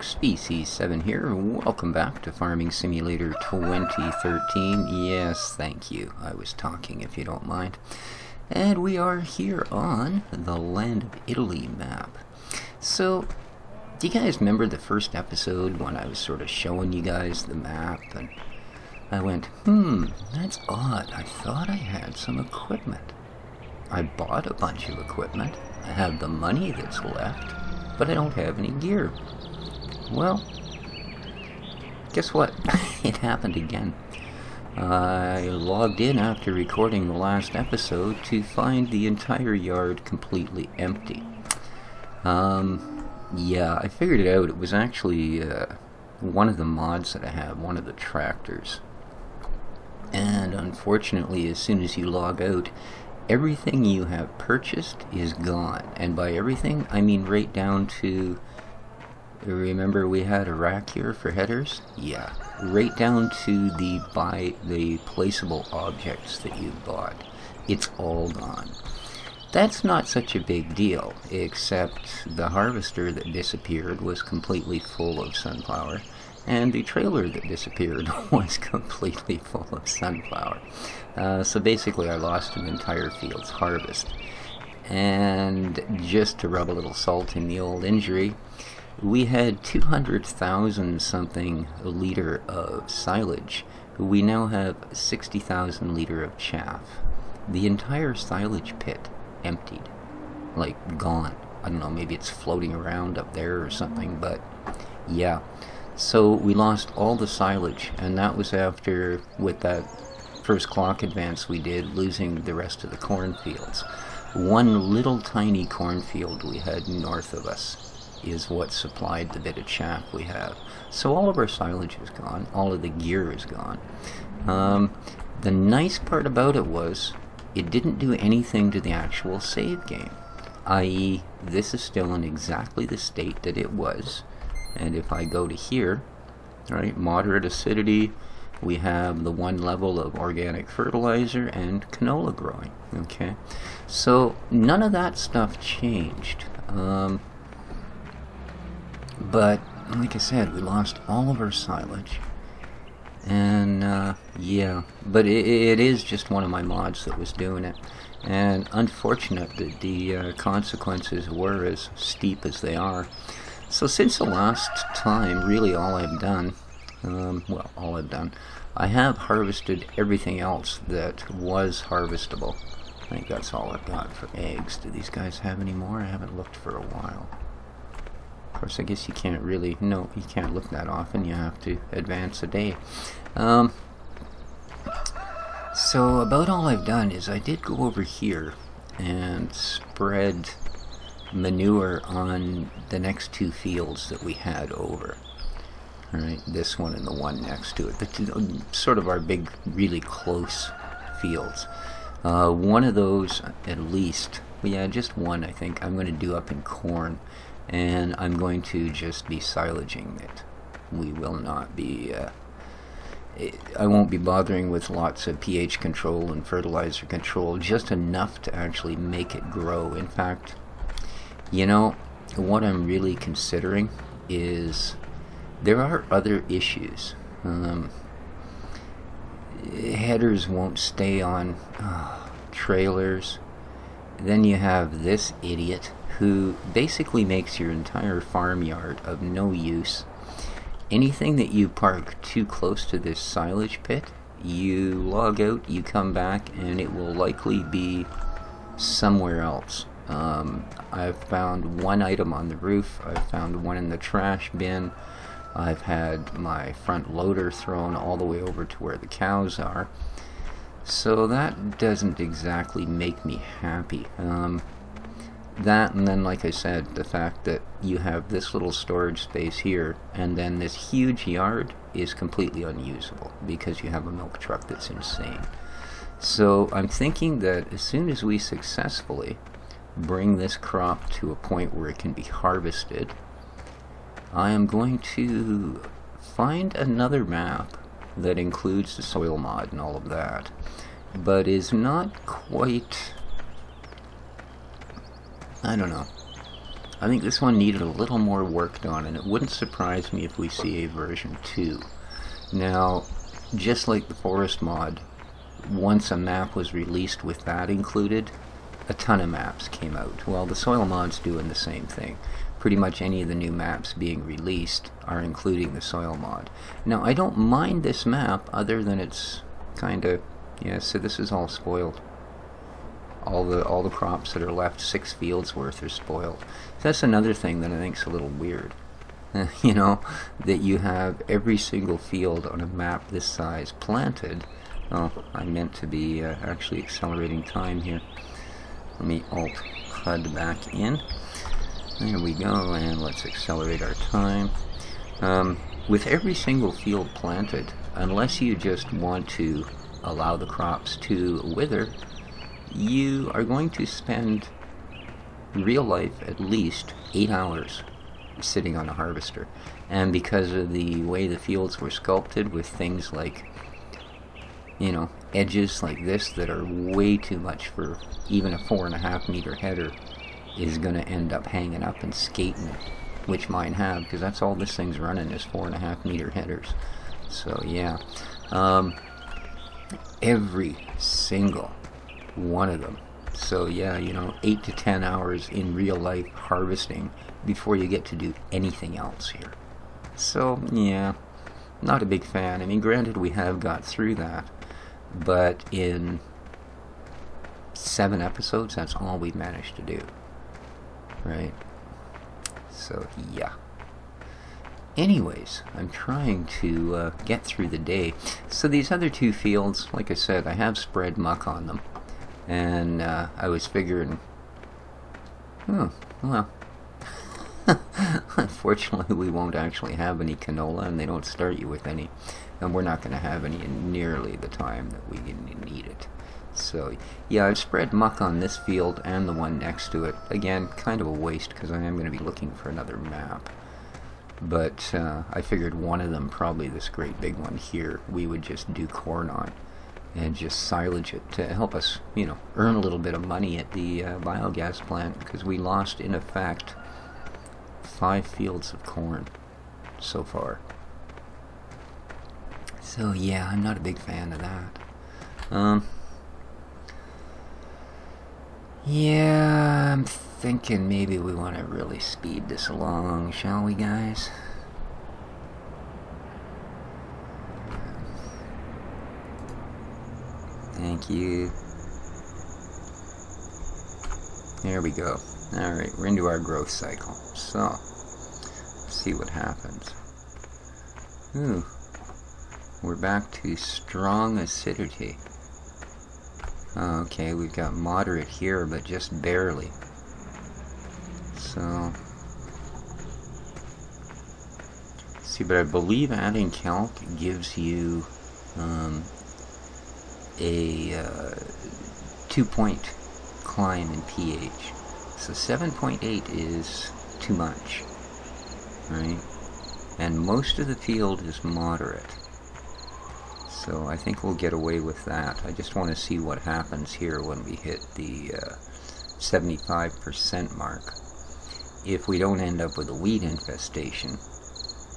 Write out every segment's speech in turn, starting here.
folks, Species7 here. Welcome back to Farming Simulator 2013. Yes, thank you. I was talking, if you don't mind. And we are here on the Land of Italy map. So, do you guys remember the first episode when I was sort of showing you guys the map? And I went, that's odd. I thought I had some equipment. I bought a bunch of equipment. I have the money that's left, but I don't have any gear. Well, guess what? It happened again. I logged in after recording the last episode to find the entire yard completely empty. Yeah, I figured it out. It was actually one of the mods that I have, one of the tractors. And unfortunately, as soon as you log out, everything you have purchased is gone. And by everything, I mean right down to, remember we had a rack here for headers? Yeah, right down to the placeable objects that you bought. It's all gone. That's not such a big deal, except the harvester that disappeared was completely full of sunflower, and the trailer that disappeared was completely full of sunflower. So basically I lost an entire field's harvest. And just to rub a little salt in the old injury, we had 200,000 something liter of silage. We now have 60,000 liter of chaff. The entire silage pit emptied. Like, gone. I don't know, maybe it's floating around up there or something, but yeah. So we lost all the silage, and that was after, with that first clock advance we did, losing the rest of the cornfields. One little tiny cornfield we had north of us is what supplied the bit of chaff we have. So all of our silage is gone, all of the gear is gone. The nice part about it was, it didn't do anything to the actual save game. I.e., this is still in exactly the state that it was. And if I go to here, right, moderate acidity, we have the one level of organic fertilizer and canola growing, okay? So none of that stuff changed. But like I said, we lost all of our silage. And yeah, but it is just one of my mods that was doing it. And unfortunate that the consequences were as steep as they are. So since the last time, really all I've done, I have harvested everything else that was harvestable. I think that's all I've got for eggs. Do these guys have any more? I haven't looked for a while. Of course, I guess you can't really, no, you can't look that often. You have to advance a day. So about all I've done is I did go over here and spread manure on the next two fields that we had over. Alright, this one and the one next to it. The two, sort of our big, really close fields. One of those, at least, well, yeah, just one I think, I'm going to do up in corn. And I'm going to just be silaging it. We will not be, I won't be bothering with lots of pH control and fertilizer control, just enough to actually make it grow. In fact, you know, what I'm really considering is there are other issues. Headers won't stay on trailers. Then you have this idiot who basically makes your entire farmyard of no use. Anything that you park too close to this silage pit, you log out, you come back, and it will likely be somewhere else. I've found one item on the roof, I've found one in the trash bin, I've had my front loader thrown all the way over to where the cows are. So that doesn't exactly make me happy. That, and then like I said, the fact that you have this little storage space here, and then this huge yard is completely unusable because you have a milk truck that's insane. So I'm thinking that as soon as we successfully bring this crop to a point where it can be harvested, I am going to find another map that includes the soil mod and all of that, but is not quite, I don't know. I think this one needed a little more work done, and it wouldn't surprise me if we see a version 2. Now, just like the forest mod, once a map was released with that included, a ton of maps came out. Well, the soil mod's doing the same thing. Pretty much any of the new maps being released are including the soil mod. Now, I don't mind this map other than it's kind of, yeah, so this is all spoiled. All the crops that are left, 6 fields worth, are spoiled. That's another thing that I think's a little weird. You know, that you have every single field on a map this size planted. Oh, I meant to be actually accelerating time here. Let me Alt-HUD back in. There we go, and let's accelerate our time. With every single field planted, unless you just want to allow the crops to wither, you are going to spend real life at least 8 hours sitting on a harvester. And because of the way the fields were sculpted with things like, you know, edges like this that are way too much for even a 4.5 meter header is going to end up hanging up and skating, which mine have, because that's all this thing's running is 4.5 meter headers. So yeah, every single one of them. So yeah, you know, 8 to 10 hours in real life harvesting before you get to do anything else here. So yeah, not a big fan. I mean, granted, we have got through that, but in 7 episodes, that's all we've managed to do, right? So yeah. Anyways, I'm trying to get through the day. So these other 2 fields, like I said, I have spread muck on them. And I was figuring, oh, well, unfortunately we won't actually have any canola, and they don't start you with any. And we're not going to have any in nearly the time that we need it. So, yeah, I've spread muck on this field and the one next to it. Again, kind of a waste, because I am going to be looking for another map. But I figured one of them, probably this great big one here, we would just do corn on and just silage it to help us, you know, earn a little bit of money at the biogas plant, because we lost, in effect, 5 fields of corn so far. So yeah, I'm not a big fan of that. Yeah, I'm thinking maybe we want to really speed this along, shall we, guys? Thank you. There we go. Alright, we're into our growth cycle. So, let's see what happens. Ooh, we're back to strong acidity. Okay, we've got moderate here, but just barely. So, see, but I believe adding calc gives you a 2-point climb in pH. So 7.8 is too much, right? And most of the field is moderate. So I think we'll get away with that. I just want to see what happens here when we hit the 75% mark. If we don't end up with a weed infestation,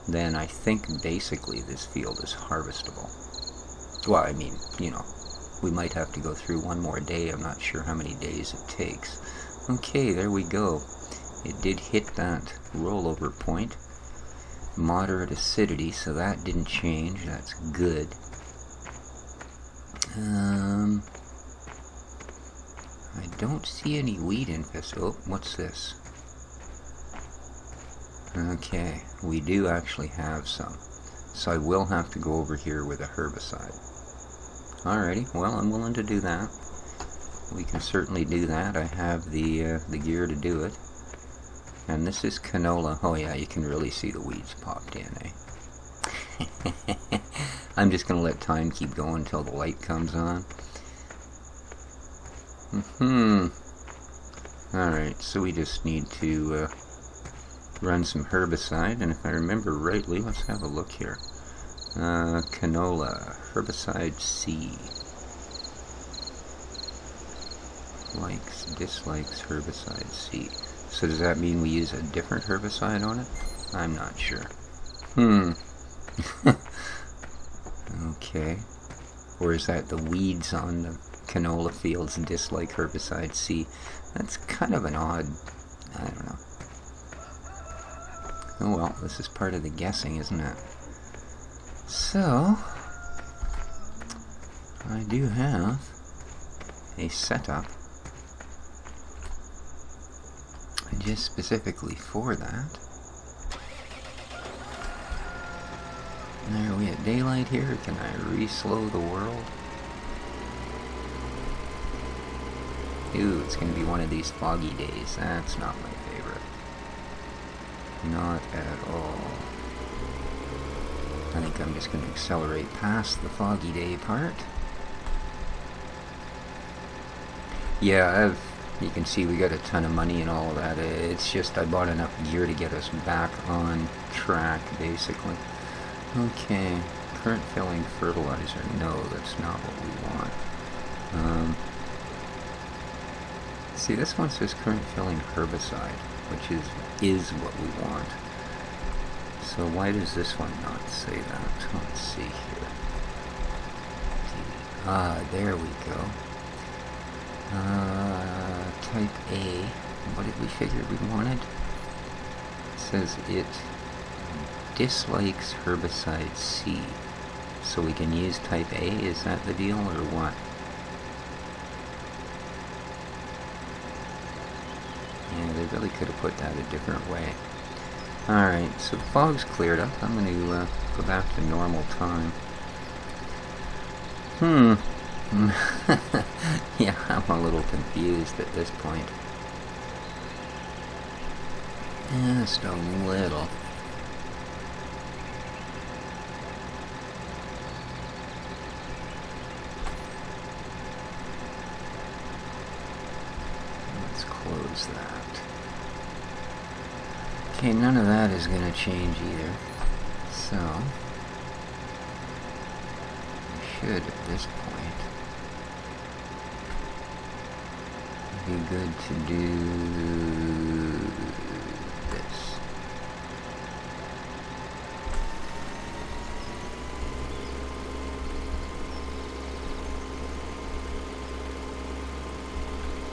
then I think basically this field is harvestable. Well, I mean, you know, we might have to go through one more day. I'm not sure how many days it takes. Okay, there we go. It did hit that rollover point. Moderate acidity, so that didn't change. That's good. I don't see any weed infestation. Oh, what's this? Okay, we do actually have some. So I will have to go over here with a herbicide. Alrighty, well, I'm willing to do that. We can certainly do that. I have the gear to do it. And this is canola. Oh yeah, you can really see the weeds popped in, eh? I'm just going to let time keep going until the light comes on. Alright, so we just need to run some herbicide, and if I remember rightly, let's have a look here. Canola, herbicide C. Likes, dislikes, herbicide C. So does that mean we use a different herbicide on it? I'm not sure. Okay. Or is that the weeds on the canola fields dislike herbicide C? That's kind of an odd... I don't know. Oh well, this is part of the guessing, isn't it? So, I do have a setup just specifically for that. Are we at daylight here? Can I re-slow the world? Ooh, it's going to be one of these foggy days. That's not my favorite. Not at all. I think I'm just going to accelerate past the foggy day part. Yeah, you can see we got a ton of money and all of that. It's just I bought enough gear to get us back on track, basically. Okay, current filling fertilizer. No, that's not what we want. See, this one says current filling herbicide, which is what we want. So why does this one not say that? Let's see here. Ah, there we go. Type A. What did we figure we wanted? It says it dislikes herbicide C. So we can use type A? Is that the deal, or what? Yeah, they really could have put that a different way. Alright, so the fog's cleared up. I'm going to go back to normal time. Yeah, I'm a little confused at this point. Just a little. Let's close that. Okay, none of that is going to change either. So, we should at this point be good to do this.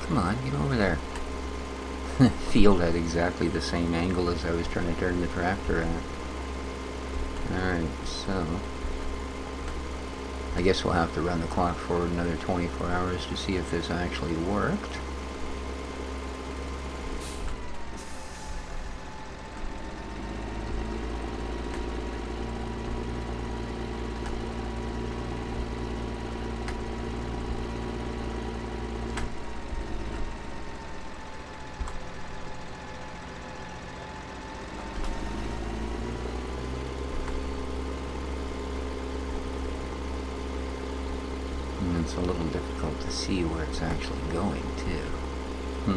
Come on, get over there. Field at exactly the same angle as I was trying to turn the tractor at. Alright, so I guess we'll have to run the clock forward another 24 hours to see if this actually worked. It's a little difficult to see where it's actually going to.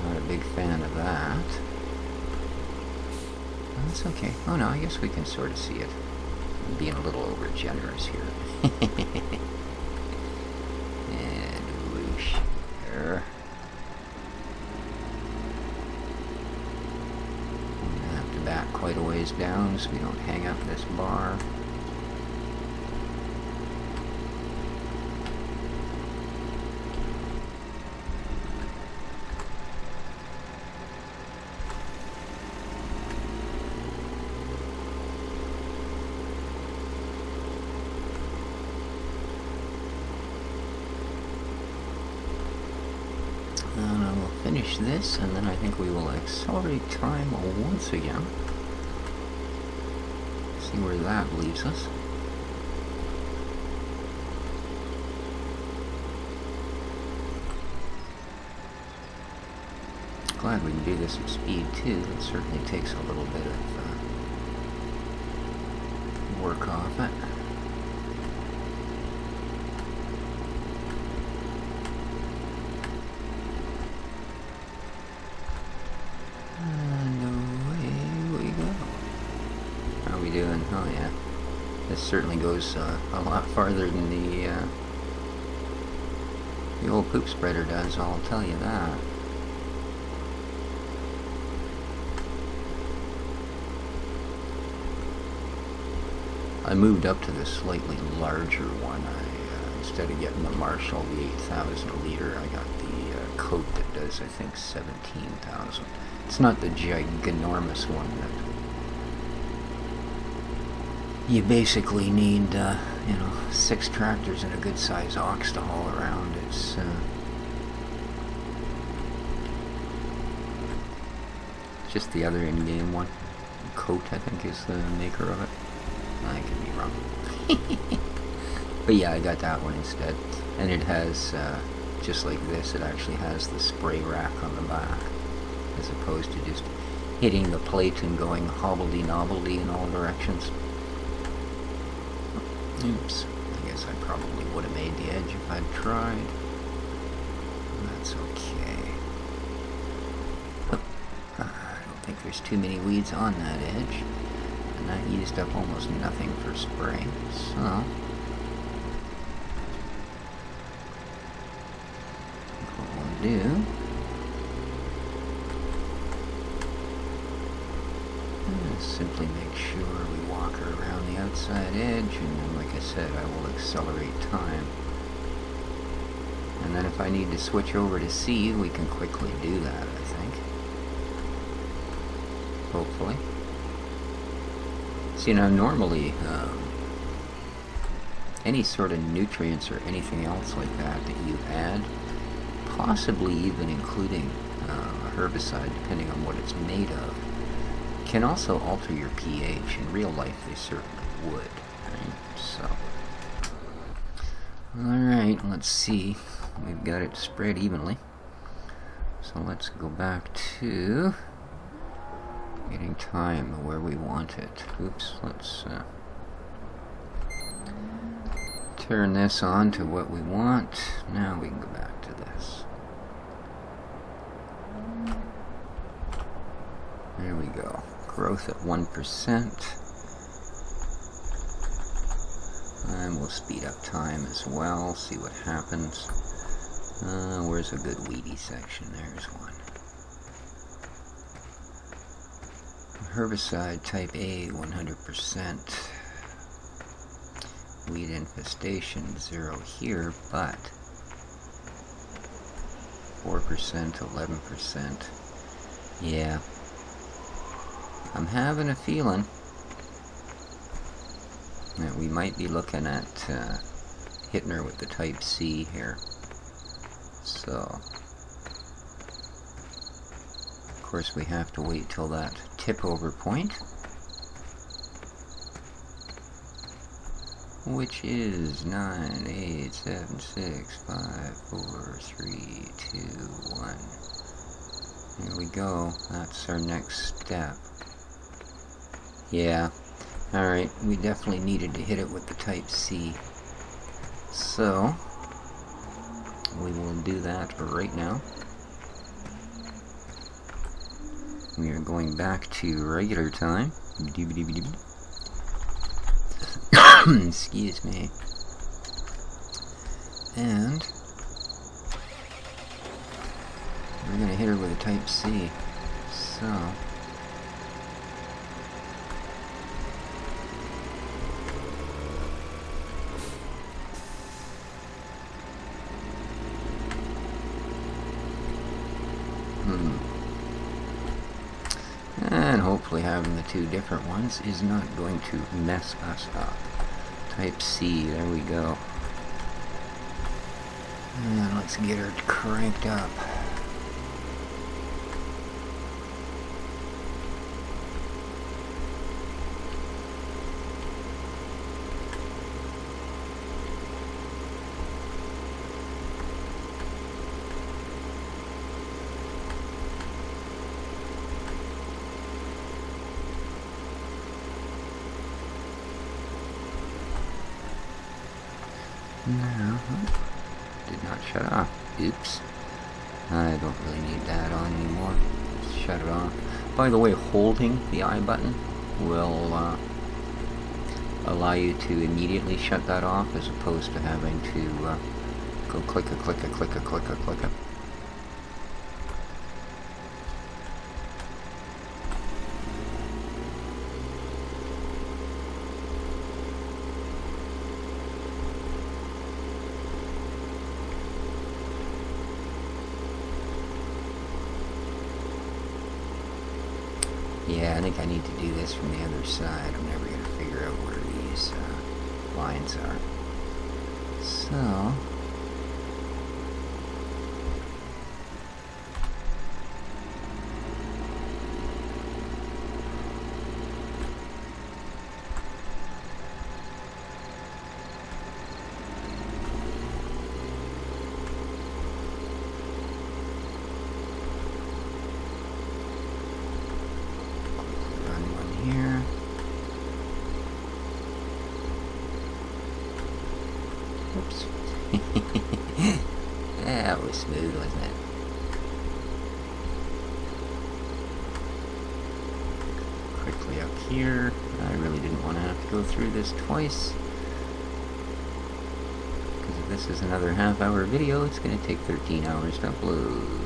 Not a big fan of that. That's okay. Oh no, I guess we can sort of see it. I'm being a little over generous here. And whoosh. There. I'm gonna have to back quite a ways down so we don't hang up this bar. And I will finish this, and then I think we will accelerate time once again. See where that leaves us. Glad we can do this at speed too. It certainly takes a little bit of work off it. Doing? Oh yeah, this certainly goes a lot farther than the old poop spreader does, I'll tell you that. I moved up to this slightly larger one. Instead of getting the Marshall, the 8,000 liter, I got the coat that does, I think, 17,000. It's not the ginormous one that you basically need, 6 tractors and a good size ox to haul around. It's just the other in-game one. Coat, I think, is the maker of it. I could be wrong. But yeah, I got that one instead. And it has, just like this, it actually has the spray rack on the back, as opposed to just hitting the plate and going hobbledy-nobbledy in all directions. Oops. I guess I probably would have made the edge if I'd tried. That's okay. I don't think there's too many weeds on that edge. And that used up almost nothing for spray, so what we'll do is simply make sure we walk around the outside edge, and then, like I said, I will accelerate time. And then if I need to switch over to C, we can quickly do that, I think. Hopefully. See, now normally, any sort of nutrients or anything else like that that you add, possibly even including a herbicide, depending on what it's made of, can also alter your pH. In real life, they certainly would, right? So, alright, let's see. We've got it spread evenly. So let's go back to getting time where we want it. Oops, let's turn this on to what we want. Now we can go back to this. There we go. Growth at 1%. And we'll speed up time as well, see what happens. Where's a good weedy section? There's one. Herbicide type A, 100%. Weed infestation, 0 here, but 4%, 11%. Yeah. I'm having a feeling that we might be looking at hitting her with the type C here. So, of course, we have to wait till that tip over point, which is 9, 8, 7, 6, 5, 4, 3, 2, 1. Here we go. That's our next step. Yeah. Alright, we definitely needed to hit it with the type C. So, we will do that right now. We are going back to regular time. Excuse me. And we're going to hit her with a type C. So, and hopefully having the two different ones is not going to mess us up. Type C, there we go. And let's get her cranked up. No, did not shut off. Oops. I don't really need that on anymore. Just shut it off. By the way, holding the I button will allow you to immediately shut that off, as opposed to having to go click a click a click a click a click a. Yeah, I think I need to do this from the other side. I'm never going to figure out where these lines are. So... Oops. That was smooth, wasn't it? Quickly up here. I really didn't want to have to go through this twice. Because if this is another half-hour video, it's going to take 13 hours to upload.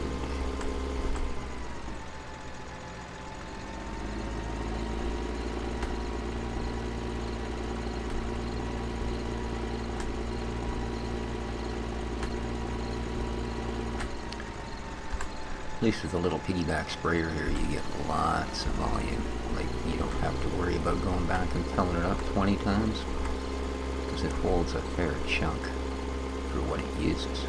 At least with a little piggyback sprayer here, you get lots of volume. Like, you don't have to worry about going back and filling it up 20 times, because it holds a fair chunk for what it uses.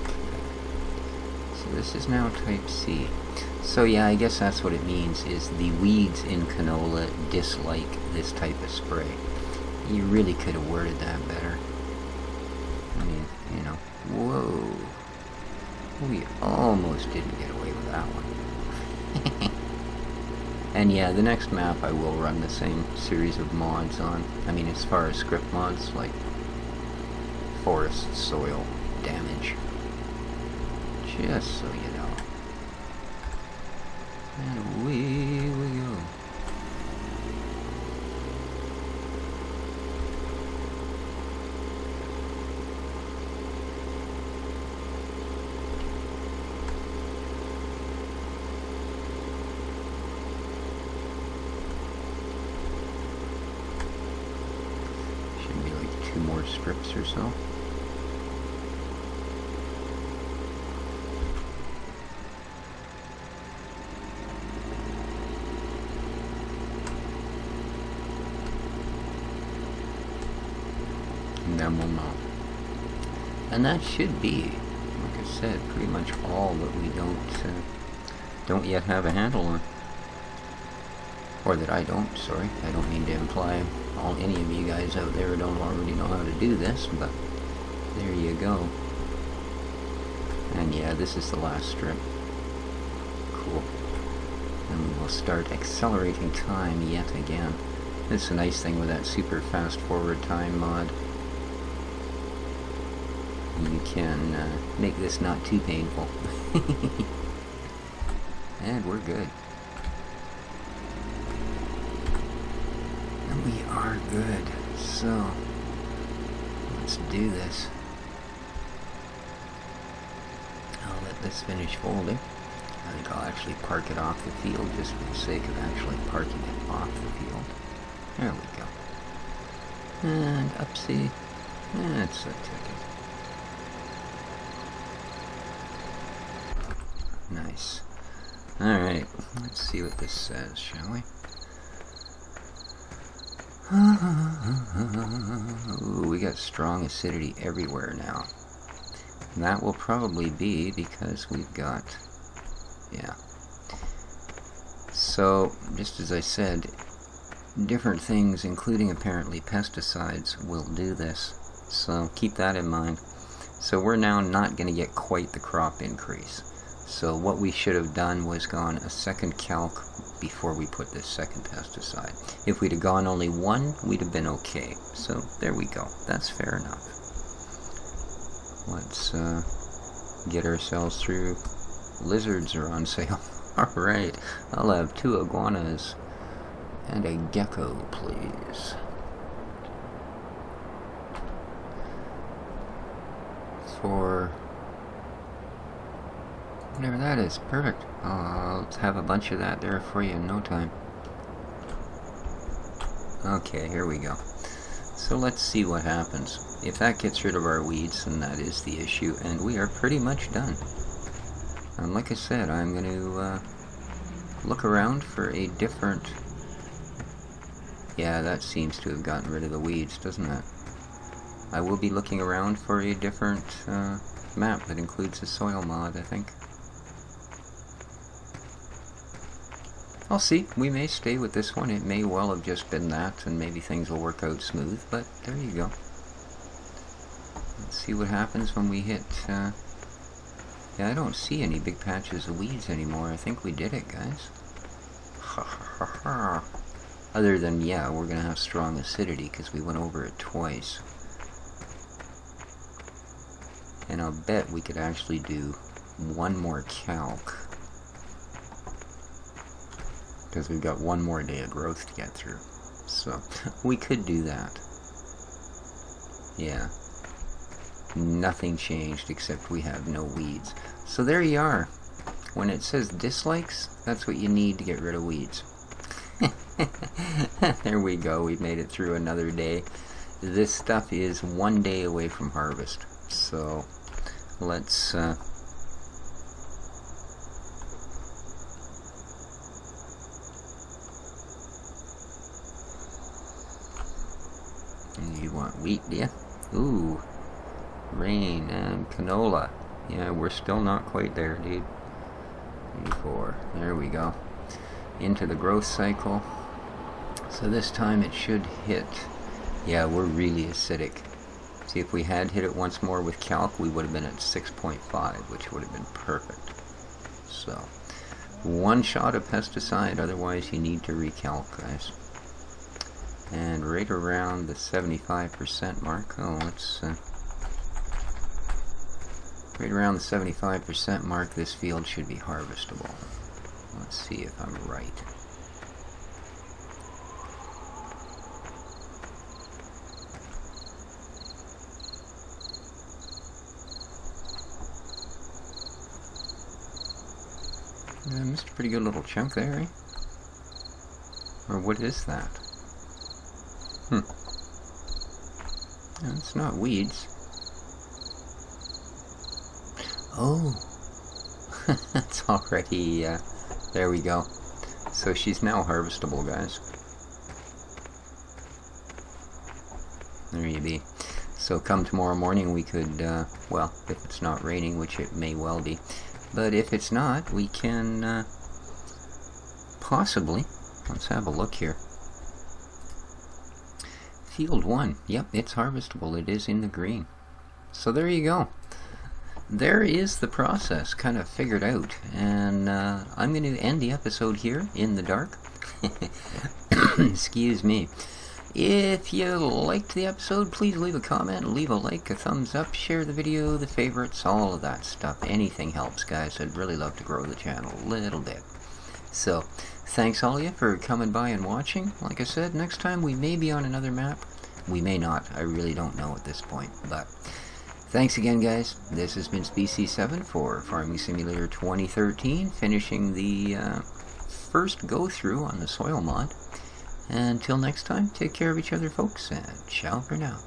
Okay. So this is now type C. So yeah, I guess that's what it means, is the weeds in canola dislike this type of spray. You really could have worded that better. I mean, you know, whoa. We almost didn't get away with that one. And yeah, the next map I will run the same series of mods on. I mean, as far as script mods, like forest soil damage. Just so you know. And away we go. Two more strips or so. And then we'll know. And that should be, like I said, pretty much all that we don't yet have a handle on. Or that I don't, sorry. I don't mean to imply any of you guys out there don't already know how to do this, but there you go. And yeah, this is the last strip. Cool. And we will start accelerating time yet again. That's a nice thing with that super fast forward time mod. You can make this not too painful. And we're good. We are good, so let's do this. I'll let this finish folding. I think I'll actually park it off the field just for the sake of actually parking it off the field. There we go. And upsie. That's a ticket. Nice. Alright, let's see what this says, shall we? Ooh, we got strong acidity everywhere now. And that will probably be because we've got, yeah. So, just as I said, different things, including apparently pesticides, will do this. So keep that in mind. So we're now not going to get quite the crop increase. So what we should have done was gone a second calc before we put this second pesticide. If we'd have gone only one, we'd have been okay. So there we go. That's fair enough. Let's get ourselves through. Lizards are on sale. Alright, I'll have 2 iguanas and a gecko, please. For whatever that is. Perfect. I'll have a bunch of that there for you in no time. Okay, here we go. So let's see what happens. If that gets rid of our weeds, then that is the issue, and we are pretty much done. And like I said, I'm going to look around for a different... Yeah, that seems to have gotten rid of the weeds, doesn't it? I will be looking around for a different map that includes a soil mod, I think. I'll see. We may stay with this one. It may well have just been that, and maybe things will work out smooth, but there you go. Let's see what happens when we hit... Yeah, I don't see any big patches of weeds anymore. I think we did it, guys. Ha ha ha ha. Other than, yeah, we're going to have strong acidity because we went over it twice. And I'll bet we could actually do one more calc. Because we've got one more day of growth to get through. So, we could do that. Yeah. Nothing changed except we have no weeds. So there you are. When it says dislikes, that's what you need to get rid of weeds. There we go. We've made it through another day. This stuff is one day away from harvest. So, let's... You want wheat, do you? Ooh. Rain and canola. Yeah, we're still not quite there, dude. 84. There we go. Into the growth cycle. So this time it should hit. Yeah, we're really acidic. See, if we had hit it once more with calc, we would have been at 6.5, which would have been perfect. So, one shot of pesticide, otherwise you need to recalc, guys. And right around the 75% mark. Oh, let's... right around the 75% mark, this field should be harvestable. Let's see if I'm right. I missed a pretty good little chunk there, eh? Or what is that? It's not weeds. Oh! That's already, there we go. So she's now harvestable, guys. There you be. So come tomorrow morning we could, well, if it's not raining, which it may well be, but if it's not, we can, possibly, let's have a look here. Field 1, yep, it's harvestable. It is in the green. So there you go. There is the process kind of figured out, and I'm going to end the episode here in the dark. Excuse me. If you liked the episode, please leave a comment, leave a like, a thumbs up, share the video, the favorites, all of that stuff. Anything helps, guys. I'd really love to grow the channel a little bit. So, thanks all of you for coming by and watching. Like I said, next time we may be on another map. We may not. I really don't know at this point, but... Thanks again, guys. This has been Species7 for Farming Simulator 2013, finishing the first go-through on the soil mod. Until next time, take care of each other, folks, and ciao for now.